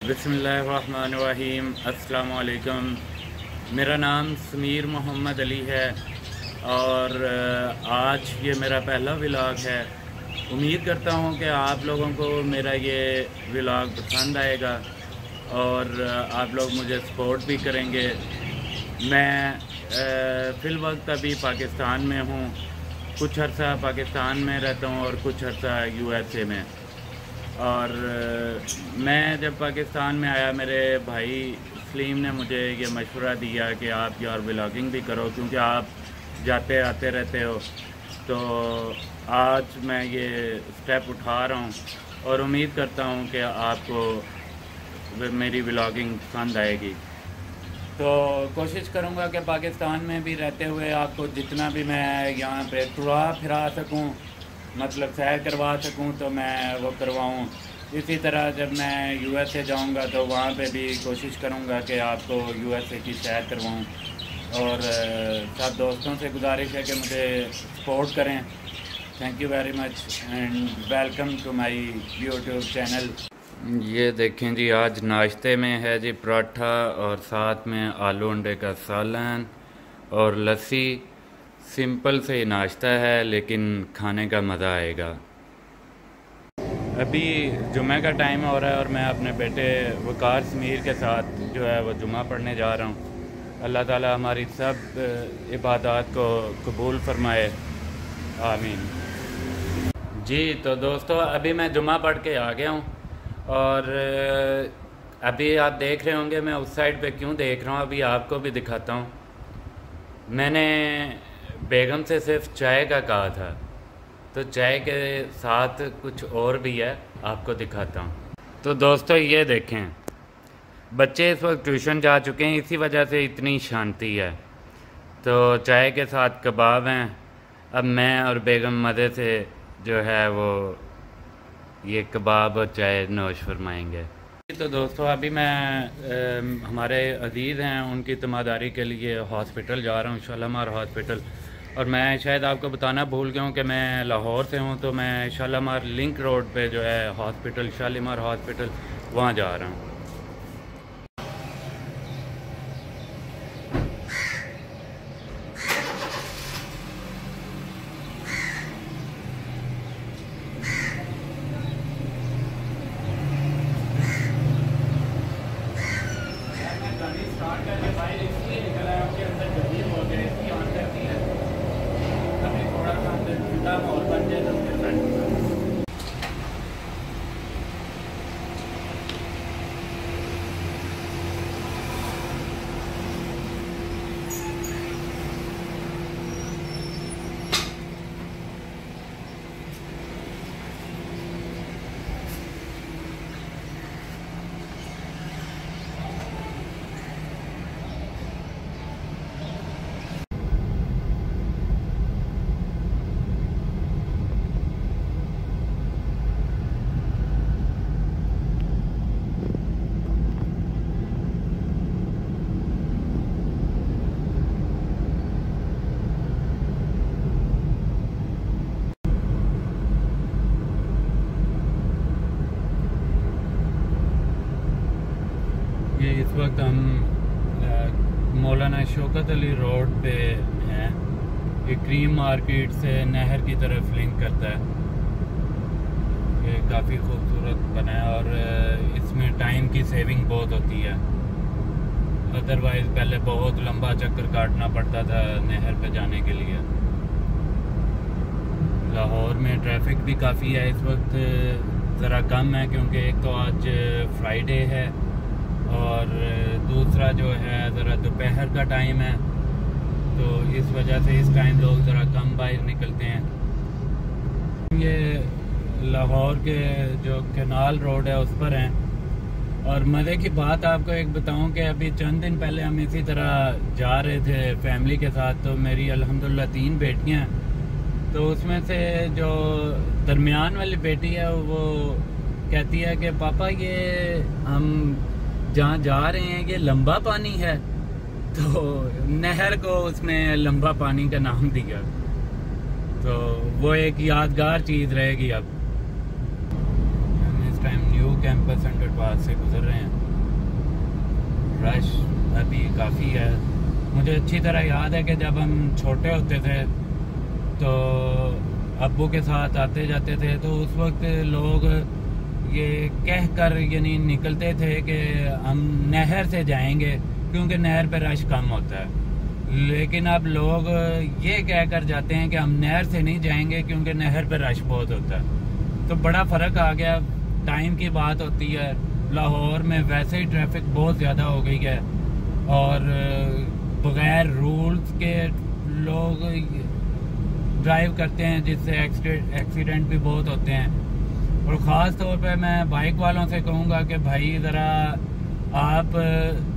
बिस्मिल्लाहिर्रहमानिर्रहीम। अस्सलाम वालेकुम। मेरा नाम समीर मोहम्मद अली है और आज ये मेरा पहला व्लॉग है। उम्मीद करता हूँ कि आप लोगों को मेरा ये व्लॉग पसंद आएगा और आप लोग मुझे सपोर्ट भी करेंगे। मैं फ़िलवक्त अभी पाकिस्तान में हूँ। कुछ अर्सा पाकिस्तान में रहता हूँ और कुछ अर्सा USA में। और मैं जब पाकिस्तान में आया, मेरे भाई सलीम ने मुझे ये मशवरा दिया कि आप यार व्लॉगिंग भी करो, क्योंकि आप जाते आते रहते हो। तो आज मैं ये स्टेप उठा रहा हूँ और उम्मीद करता हूँ कि आपको मेरी व्लॉगिंग पसंद आएगी। तो कोशिश करूँगा कि पाकिस्तान में भी रहते हुए आपको जितना भी मैं यहाँ पे टुरा फिरा सकूँ, मतलब सैर करवा सकूं, तो मैं वो करवाऊं। इसी तरह जब मैं USA जाऊंगा तो वहाँ पे भी कोशिश करूंगा कि आपको USA की सैर करवाऊं। और सब दोस्तों से गुजारिश है कि मुझे सपोर्ट करें। Thank you very much and welcome to my YouTube channel. ये देखें जी, आज नाश्ते में है जी पराठा और साथ में आलू अंडे का सालन और लस्सी। सिंपल से ही नाश्ता है लेकिन खाने का मज़ा आएगा। अभी जुमे का टाइम हो रहा है और मैं अपने बेटे वकार समीर के साथ जो है वो जुमा पढ़ने जा रहा हूँ। अल्लाह ताला हमारी सब इबादत को कबूल फरमाए, आमीन जी। तो दोस्तों, अभी मैं जुमा पढ़ के आ गया हूँ और अभी आप देख रहे होंगे मैं उस साइड पे क्यों देख रहा हूँ, अभी आपको भी दिखाता हूँ। मैंने बेगम से सिर्फ चाय का कहा था, तो चाय के साथ कुछ और भी है, आपको दिखाता हूँ। तो दोस्तों ये देखें, बच्चे इस वक्त ट्यूशन जा चुके हैं, इसी वजह से इतनी शांति है। तो चाय के साथ कबाब हैं। अब मैं और बेगम मज़े से जो है वो ये कबाब और चाय नोश फरमाएंगे। तो दोस्तों, अभी मैं हमारे अजीज़ हैं उनकी तमादारी के लिए हॉस्पिटल जा रहा हूँ, शालीमार हॉस्पिटल। और मैं शायद आपको बताना भूल गया हूँ कि मैं लाहौर से हूँ, तो मैं शालीमार लिंक रोड पे जो है हॉस्पिटल, शालीमार हॉस्पिटल, वहाँ जा रहा हूँ। इस वक्त हम मौलाना शौकत अली रोड पे हैं। ये क्रीम मार्केट से नहर की तरफ लिंक करता है। ये काफ़ी खूबसूरत बना है और इसमें टाइम की सेविंग बहुत होती है। अदरवाइज़ पहले बहुत लंबा चक्कर काटना पड़ता था नहर पे जाने के लिए। लाहौर में ट्रैफिक भी काफ़ी है, इस वक्त ज़रा कम है क्योंकि एक तो आज फ्राइडे है और दूसरा जो है ज़रा दोपहर का टाइम है, तो इस वजह से इस टाइम लोग ज़रा कम बाहर निकलते हैं। ये लाहौर के जो कैनाल रोड है उस पर हैं। और मज़े की बात आपको एक बताऊं कि अभी चंद दिन पहले हम इसी तरह जा रहे थे फैमिली के साथ। तो मेरी अल्हम्दुलिल्लाह 3 बेटियां हैं, तो उसमें से जो दरमियान वाली बेटी है वो कहती है कि पापा ये हम जहाँ जा रहे हैं ये लंबा पानी है। तो नहर को उसने लंबा पानी का नाम दिया, तो वो एक यादगार चीज़ रहेगी। अब हम इस टाइम न्यू कैंपस अंडरपास से गुजर रहे हैं। रश अभी काफ़ी है। मुझे अच्छी तरह याद है कि जब हम छोटे होते थे तो अब्बू के साथ आते जाते थे, तो उस वक्त लोग ये कह कर यानी निकलते थे कि हम नहर से जाएंगे क्योंकि नहर पर रश कम होता है। लेकिन अब लोग ये कह कर जाते हैं कि हम नहर से नहीं जाएंगे क्योंकि नहर पर रश बहुत होता है। तो बड़ा फ़र्क आ गया। टाइम की बात होती है। लाहौर में वैसे ही ट्रैफिक बहुत ज़्यादा हो गई है और बग़ैर रूल्स के लोग ड्राइव करते हैं, जिससे एक्सीडेंट भी बहुत होते हैं। और ख़ास तौर पे मैं बाइक वालों से कहूँगा कि भाई ज़रा आप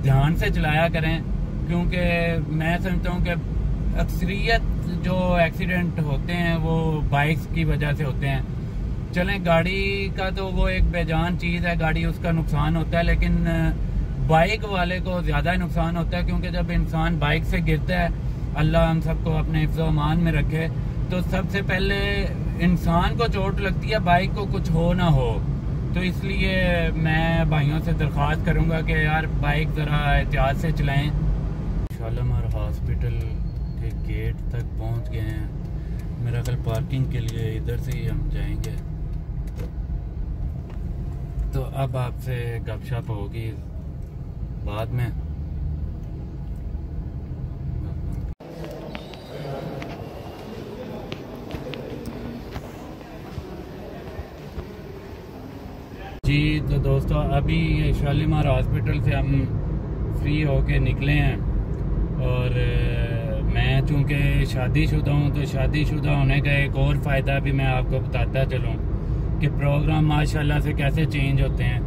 ध्यान से चलाया करें, क्योंकि मैं समझता हूँ कि अक्सरियत जो एक्सीडेंट होते हैं वो बाइक्स की वजह से होते हैं। चलें, गाड़ी का तो वो एक बेजान चीज़ है, गाड़ी उसका नुकसान होता है, लेकिन बाइक वाले को ज़्यादा नुकसान होता है, क्योंकि जब इंसान बाइक से गिरता है, अल्लाह हम सबको अपने हिफ्ज़ अमान में रखे, तो सबसे पहले इंसान को चोट लगती है, बाइक को कुछ हो ना हो। तो इसलिए मैं भाइयों से दरख्वास्त करूँगा कि यार बाइक ज़रा एहतियात से चलाएँ। शालीमार हॉस्पिटल के गेट तक पहुँच गए हैं। मेरा कल पार्किंग के लिए इधर से ही हम जाएंगे। तो अब आपसे गपशप होगी बाद में। जी तो दोस्तों, अभी ये शालीमार हॉस्पिटल से हम फ्री होके निकले हैं और मैं चूँकि शादीशुदा हूँ, तो शादीशुदा होने का एक और फ़ायदा भी मैं आपको बताता चलूँ कि प्रोग्राम माशाल्लाह से कैसे चेंज होते हैं।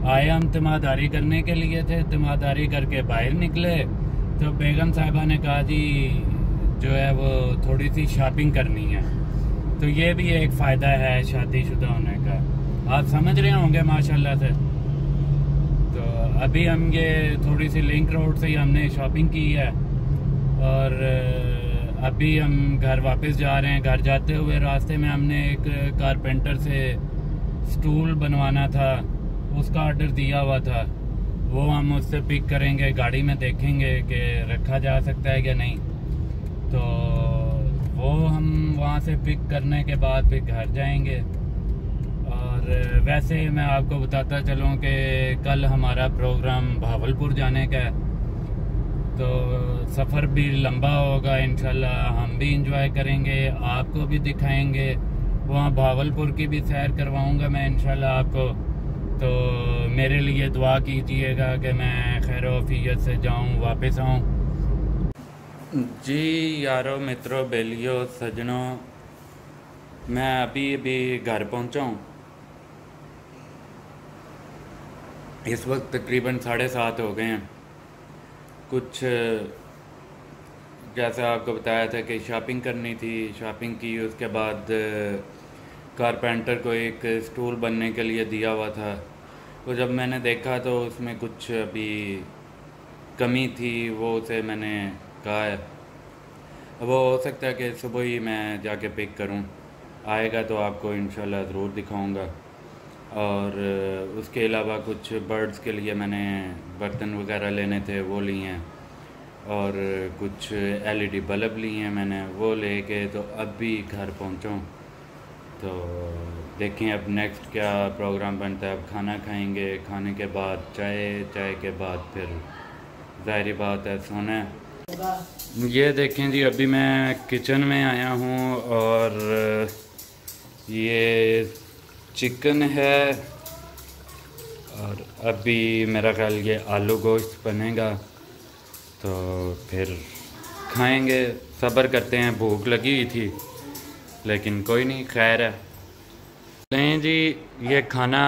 आए हम तिमादारी करने के लिए थे, तिमादारी करके बाहर निकले तो बेगम साहिबा ने कहा जी जो है वो थोड़ी सी शॉपिंग करनी है। तो ये भी एक फ़ायदा है शादीशुदा होने का, आप समझ रहे होंगे माशाल्लाह से। तो अभी हम ये थोड़ी सी लिंक रोड से ही हमने शॉपिंग की है और अभी हम घर वापस जा रहे हैं। घर जाते हुए रास्ते में हमने एक कारपेंटर से स्टूल बनवाना था, उसका ऑर्डर दिया हुआ था, वो हम उससे पिक करेंगे। गाड़ी में देखेंगे कि रखा जा सकता है या नहीं, तो वो हम वहाँ से पिक करने के बाद फिर घर जाएंगे। और वैसे मैं आपको बताता चलूँ कि कल हमारा प्रोग्राम भावलपुर जाने का है, तो सफ़र भी लंबा होगा। इंशाल्लाह हम भी इंजॉय करेंगे, आपको भी दिखाएंगे, वहाँ भावलपुर की भी सैर करवाऊँगा मैं इंशाल्लाह आपको। तो मेरे लिए दुआ कीजिएगा कि मैं खैर वफियत से जाऊँ, वापस आऊँ। जी यारों, मित्रों, बेलियों, सजनों, मैं अभी घर पहुँचा हूँ। इस वक्त तकरीबन 7:30 हो गए हैं। कुछ जैसा आपको बताया था कि शॉपिंग करनी थी, शॉपिंग की, उसके बाद कारपेंटर को एक स्टूल बनने के लिए दिया हुआ था। तो जब मैंने देखा तो उसमें कुछ अभी कमी थी, वो उसे मैंने कहा है। वो हो सकता है कि सुबह ही मैं जाके पिक करूं, आएगा तो आपको इंशाल्लाह ज़रूर दिखाऊंगा। और उसके अलावा कुछ बर्ड्स के लिए मैंने बर्तन वगैरह लेने थे, वो लिए हैं, और कुछ LED बल्ब लिए हैं मैंने, वो लेके तो अभी घर पहुंचा हूं। तो देखें अब नेक्स्ट क्या प्रोग्राम बनता है। अब खाना खाएंगे, खाने के बाद चाय, चाय के बाद फिर ज़ाहिर बात है सोना है। ये देखें जी, अभी मैं किचन में आया हूँ और ये चिकन है और अभी मेरा ख्याल ये आलू गोश्त बनेगा, तो फिर खाएंगे। सब्र करते हैं, भूख लगी हुई थी लेकिन कोई नहीं, खैर है। नहीं जी, ये खाना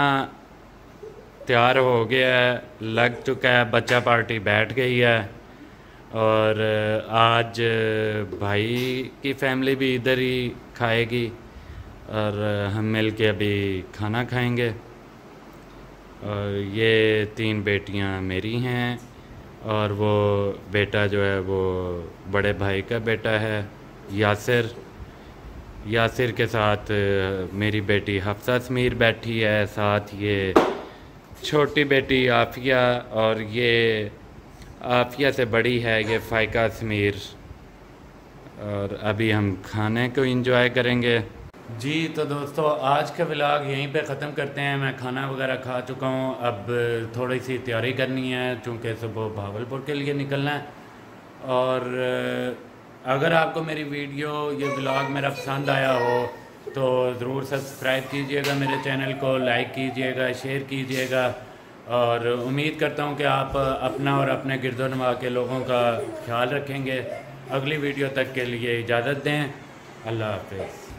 तैयार हो गया है, लग चुका है, बच्चा पार्टी बैठ गई है। और आज भाई की फैमिली भी इधर ही खाएगी और हम मिल के अभी खाना खाएंगे। और ये 3 बेटियां मेरी हैं और वो बेटा जो है वो बड़े भाई का बेटा है, यासिर। यासिर के साथ मेरी बेटी हफ्सा समीर बैठी है, साथ ये छोटी बेटी आफिया, और ये आफिया से बड़ी है ये फ़ाइका समीर। और अभी हम खाने को एंजॉय करेंगे। जी तो दोस्तों, आज का व्लॉग यहीं पे ख़त्म करते हैं। मैं खाना वगैरह खा चुका हूँ, अब थोड़ी सी तैयारी करनी है चूँकि सुबह भागलपुर के लिए निकलना है। और अगर आपको मेरी वीडियो ये व्लॉग मेरा पसंद आया हो तो ज़रूर सब्सक्राइब कीजिएगा मेरे चैनल को, लाइक कीजिएगा, शेयर कीजिएगा। और उम्मीद करता हूँ कि आप अपना और अपने गिरदोनवा के लोगों का ख्याल रखेंगे। अगली वीडियो तक के लिए इजाज़त दें। अल्लाह हाफ़िज़।